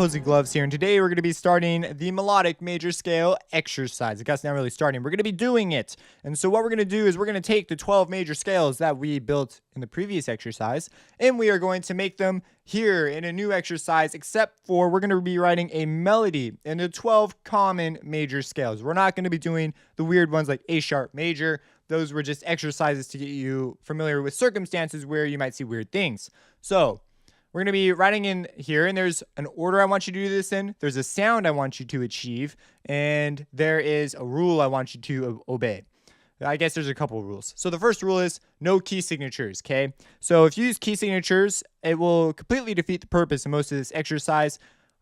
opposing gloves here, and today we're going to be starting the melodic major scale exercise. I guess not really starting, we're going to be doing it. And so what we're going to do is we're going to take the 12 major scales that we built in the previous exercise, and we are going to make them here in a new exercise, except for we're going to be writing a melody in the 12 common major scales. We're not going to be doing the weird ones like A sharp major. Those were just exercises to get you familiar with circumstances where you might see weird things. So we're going to be writing in here, and there's an order I want you to do this in. There's a sound I want you to achieve, and there is a rule I want you to obey. I guess there's a couple of rules. So the first rule is no key signatures, okay? So if you use key signatures, it will completely defeat the purpose of most of this exercise.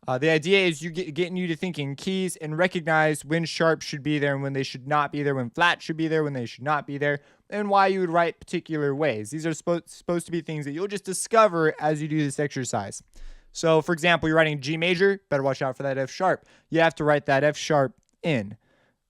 The idea is getting you to think in keys and recognize when sharp should be there and when they should not be there, when flat should be there, when they should not be there, and why you would write particular ways. These are supposed to be things that you'll just discover as you do this exercise. So, for example, you're writing G major, better watch out for that F sharp. You have to write that F sharp in.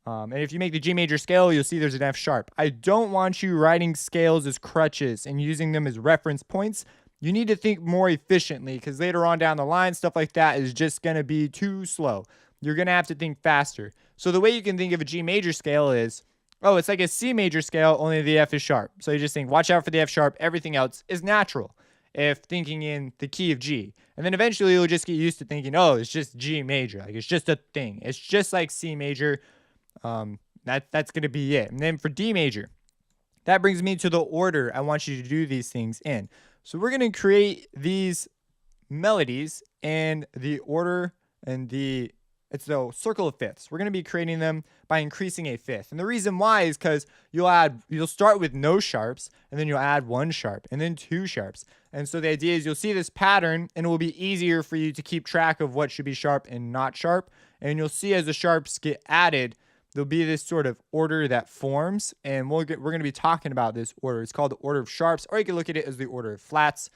And if you make the G major scale, you'll see there's an F sharp. I don't want you writing scales as crutches and using them as reference points. You need to think more efficiently, because later on down the line, stuff like that is just going to be too slow. You're going to have to think faster. So the way you can think of a G major scale is, oh, it's like a C major scale, only the F is sharp. So you just think, watch out for the F sharp. Everything else is natural if thinking in the key of G. And then eventually you'll just get used to thinking, oh, it's just G major. Like, it's just a thing. It's just like C major. That's going to be it. And then for D major, that brings me to the order I want you to do these things in. So we're going to create these melodies in the order and it's the circle of fifths. We're going to be creating them by increasing a fifth. And the reason why is because you'll start with no sharps, and then you'll add one sharp and then two sharps. And so the idea is you'll see this pattern, and it will be easier for you to keep track of what should be sharp and not sharp. And you'll see as the sharps get added, there'll be this sort of order that forms, and we're going to be talking about this order. It's called the order of sharps, or you can look at it as the order of flats,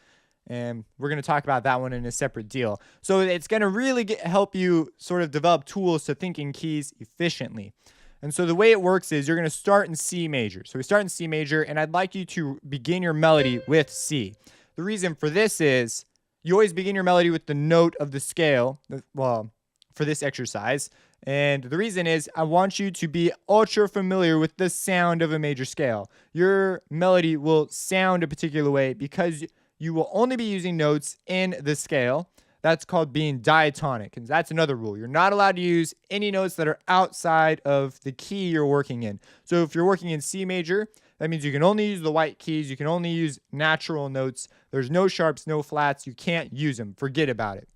and we're going to talk about that one in a separate deal. So it's going to really help you sort of develop tools to think in keys efficiently. And so the way it works is you're going to start in C major. So we start in C major, and I'd like you to begin your melody with C. The reason for this is you always begin your melody with the note of the scale, well, for this exercise. And the reason is I want you to be ultra familiar with the sound of a major scale. Your melody will sound a particular way because you will only be using notes in the scale. That's called being diatonic. And that's another rule. You're not allowed to use any notes that are outside of the key you're working in. So if you're working in C major, that means you can only use the white keys. You can only use natural notes. There's no sharps, no flats. You can't use them. Forget about it.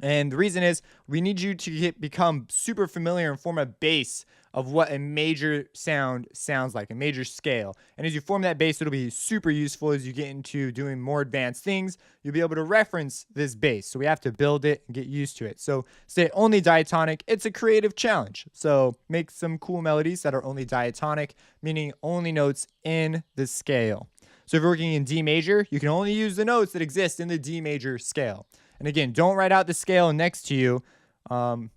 And the reason is we need you to become super familiar and form a base of what a major sound sounds like, a major scale. And as you form that base, it'll be super useful as you get into doing more advanced things. You'll be able to reference this base. So we have to build it and get used to it. So stay only diatonic. It's a creative challenge. So make some cool melodies that are only diatonic, meaning only notes in the scale. So if you're working in D major, you can only use the notes that exist in the D major scale. And again, don't write out the scale next to you. Come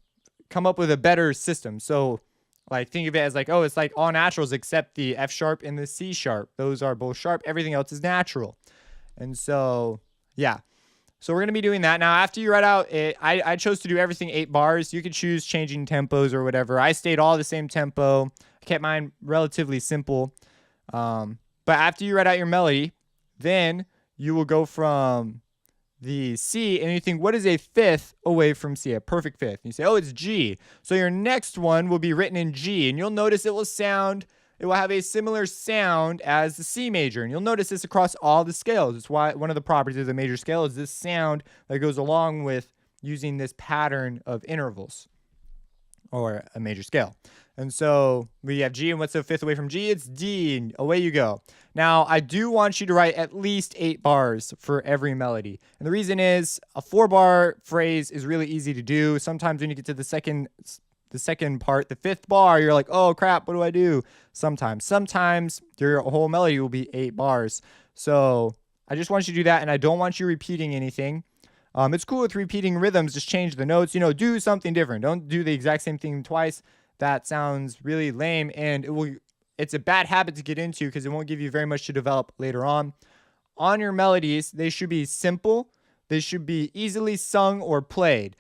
up with a better system. So like think of it as like, oh, it's like all naturals except the F sharp and the C sharp. Those are both sharp. Everything else is natural. And so, yeah. So we're going to be doing that. Now, after you write out it, I chose to do everything 8 bars. You could choose changing tempos or whatever. I stayed all the same tempo. I kept mine relatively simple. But after you write out your melody, then you will go from the C, and you think, what is a fifth away from C? A perfect fifth. And you say, oh, it's G. So your next one will be written in G, and you'll notice it will have a similar sound as the C major. And you'll notice this across all the scales. It's why one of the properties of the major scale is this sound that goes along with using this pattern of intervals or a major scale. And so we have G, and what's the fifth away from G? It's D, and away you go. Now, I do want you to write at least 8 bars for every melody. And the reason is a 4-bar phrase is really easy to do. Sometimes when you get to the second part, the 5th bar, you're like, oh crap, what do I do? Sometimes your whole melody will be 8 bars. So I just want you to do that, and I don't want you repeating anything. It's cool with repeating rhythms, just change the notes, do something different. Don't do the exact same thing twice. That sounds really lame, and it's a bad habit to get into because it won't give you very much to develop later on. On your melodies, they should be simple. They should be easily sung or played.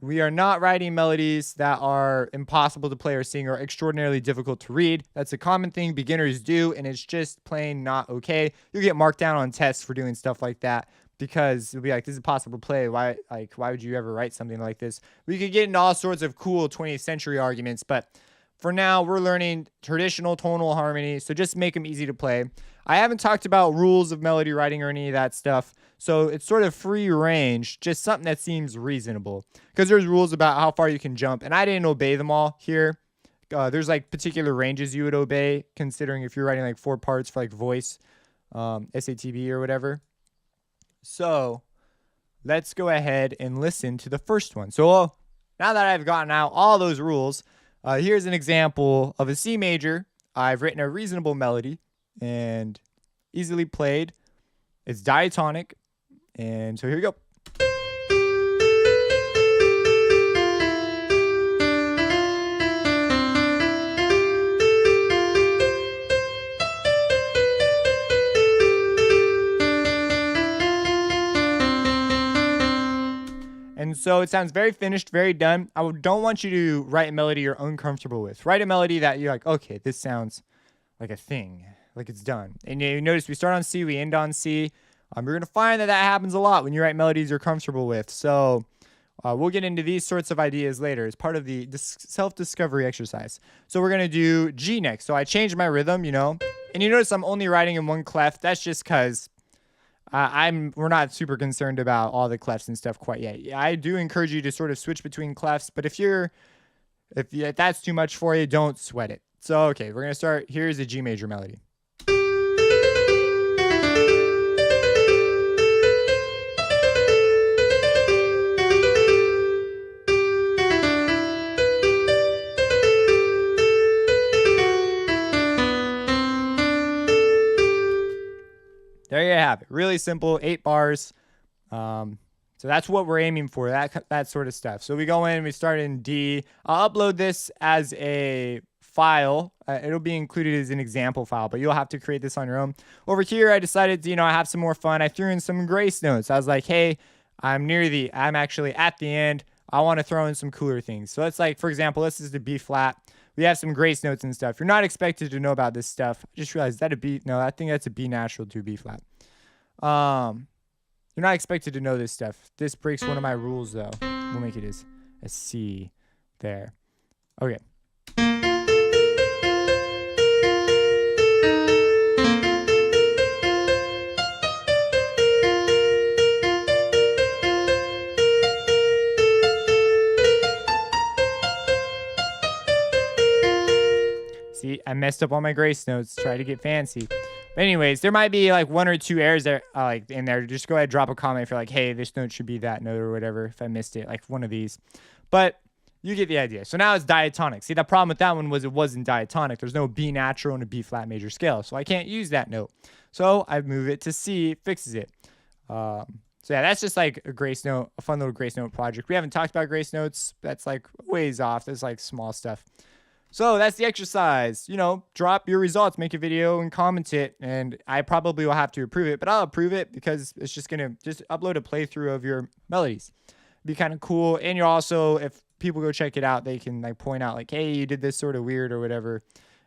We are not writing melodies that are impossible to play or sing or extraordinarily difficult to read. That's a common thing beginners do, and it's just plain not okay. You'll get marked down on tests for doing stuff like that because you'll be like, this is impossible to play. Why would you ever write something like this? We could get into all sorts of cool 20th century arguments, but for now, we're learning traditional tonal harmony, so just make them easy to play. I haven't talked about rules of melody writing or any of that stuff, so it's sort of free range, just something that seems reasonable. Because there's rules about how far you can jump, and I didn't obey them all here. There's like particular ranges you would obey, considering if you're writing like 4 parts for like voice, SATB or whatever. So let's go ahead and listen to the first one. So now that I've gotten out all those rules, here's an example of a C major. I've written a reasonable melody and easily played. It's diatonic. And so here we go. And so it sounds very finished, very done. I don't want you to write a melody you're uncomfortable with. Write a melody that you're like, okay, this sounds like a thing, like it's done. And you notice we start on C, we end on C. You're going to find that happens a lot when you write melodies you're comfortable with. So we'll get into these sorts of ideas later as part of the self-discovery exercise. So we're going to do G next. So I changed my rhythm, and you notice I'm only writing in one clef. That's just because we're not super concerned about all the clefs and stuff quite yet. I do encourage you to sort of switch between clefs, but if that's too much for you, don't sweat it. So, okay, we're going to start. Here's a G major melody. There you have it. Really simple, 8 bars. So that's what we're aiming for, that sort of stuff. So we go in, we start in D. I'll upload this as a file. It'll be included as an example file, but you'll have to create this on your own. Over here, I decided to, have some more fun. I threw in some grace notes. I was like, hey, I'm actually at the end. I want to throw in some cooler things. So it's like, for example, this is the B flat. We have some grace notes and stuff. You're not expected to know about this stuff. I just realized that I think that's a B natural to a B flat. You're not expected to know this stuff. This breaks one of my rules, though. We'll make it as a C there. Okay. See, I messed up all my grace notes. Try to get fancy. But anyways, there might be like 1 or 2 errors there, in there. Just go ahead and drop a comment if you're like, hey, this note should be that note or whatever. If I missed it, like one of these. But you get the idea. So now it's diatonic. See, the problem with that one was it wasn't diatonic. There's no B natural and a B flat major scale. So I can't use that note. So I move it to C, fixes it. So yeah, that's just like a grace note, a fun little grace note project. We haven't talked about grace notes. That's like ways off. That's like small stuff. So that's the exercise. Drop your results, make a video and comment it. And I probably will have to approve it, but I'll approve it because it's just going to upload a playthrough of your melodies. Be kind of cool. And you're also, if people go check it out, they can like point out like, hey, you did this sort of weird or whatever,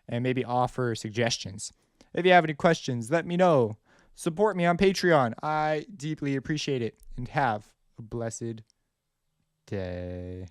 and maybe offer suggestions. If you have any questions, let me know. Support me on Patreon. I deeply appreciate it. And have a blessed day.